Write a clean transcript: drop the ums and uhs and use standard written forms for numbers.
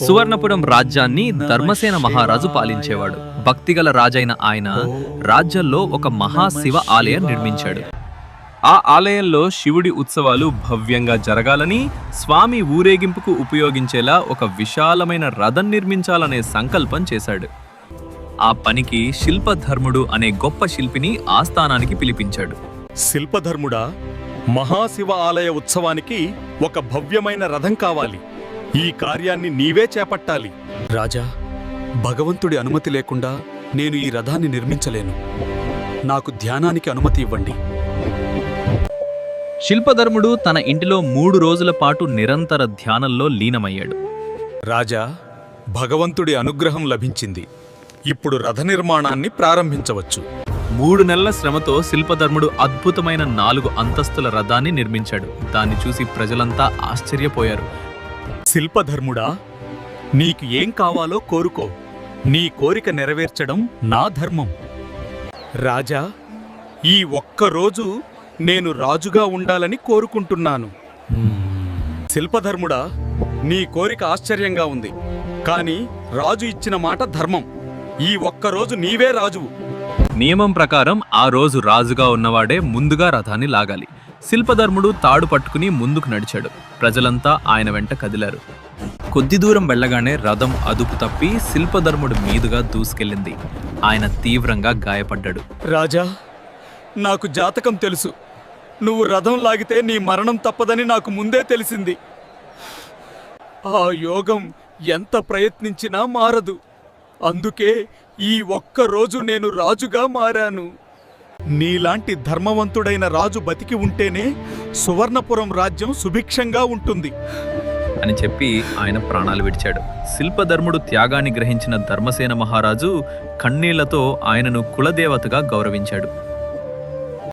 సువర్ణపురం రాజ్యాన్ని ధర్మసేన మహారాజు పాలించేవాడు. భక్తిగల రాజైన ఆయన రాజ్యంలో ఒక మహాశివ ఆలయం నిర్మించాడు. ఆ ఆలయంలో శివుడి ఉత్సవాలు భవ్యంగా జరగాలని, స్వామి ఊరేగింపుకు ఉపయోగించేలా ఒక విశాలమైన రథం నిర్మించాలనే సంకల్పం చేశాడు. ఆ పనికి శిల్పధర్ముడు అనే గొప్ప శిల్పిని ఆస్థానానికి పిలిపించాడు. శిల్పధర్ముడా, మహాశివ ఆలయ ఉత్సవానికి ఒక భవ్యమైన రథం కావాలి. ఈ కార్యాన్ని నీవే చేపట్టాలి. రాజా, భగవంతుడి అనుమతి లేకుండా నేను ఈ రథాన్ని నిర్మించలేను. నాకు ధ్యానానికి అనుమతి ఇవ్వండి. శిల్పధర్ముడు తన ఇంటిలో 3 రోజుల పాటు నిరంతర ధ్యానంలో లీనమయ్యాడు. రాజా, భగవంతుడి అనుగ్రహం లభించింది. ఇప్పుడు రథ నిర్మాణాన్ని ప్రారంభించవచ్చు. 3 నెలల శ్రమతో శిల్పధర్ముడు అద్భుతమైన 4 అంతస్తుల రథాన్ని నిర్మించాడు. దాన్ని చూసి ప్రజలంతా ఆశ్చర్యపోయారు. శిల్పధర్ముడా, నీకు ఏం కావాలో కోరుకో. నీ కోరిక నెరవేర్చడం నా ధర్మం. రాజా, ఈ ఒక్కరోజు నేను రాజుగా ఉండాలని కోరుకుంటున్నాను. శిల్పధర్ముడా, నీ కోరిక ఆశ్చర్యంగా ఉంది. కాని రాజు ఇచ్చిన మాట ధర్మం. ఈ ఒక్కరోజు నీవే రాజువు. నియమం ప్రకారం ఆ రోజు రాజుగా ఉన్నవాడే ముందుగా రథాన్ని లాగాలి. శిల్పధర్ముడు తాడు పట్టుకుని ముందుకు నడిచాడు. ప్రజలంతా ఆయన వెంట కదిలారు. కొద్ది దూరం వెళ్ళగానే రథం అదుపు తప్పి శిల్పధర్ముడు మీదుగా దూసుకెళ్ళింది. ఆయన తీవ్రంగా గాయపడ్డాడు. రాజా, నాకు జాతకం తెలుసు. నువ్వు రథం లాగితే నీ మరణం తప్పదని నాకు ముందే తెలిసింది. ఆ యోగం ఎంత ప్రయత్నించినా మారదు. అందుకే ఈ ఒక్కరోజు నేను రాజుగా మారాను. నీలాంటి ధర్మవంతుడైన రాజు బతికి ఉంటేనే సువర్ణపురం రాజ్యం సుభిక్షంగా ఉంటుంది అని చెప్పి ఆయన ప్రాణాలు విడిచాడు. శిల్పధర్ముడు త్యాగాన్ని గ్రహించిన ధర్మసేన మహారాజు కన్నీళ్లతో ఆయనను కులదేవతగా గౌరవించాడు.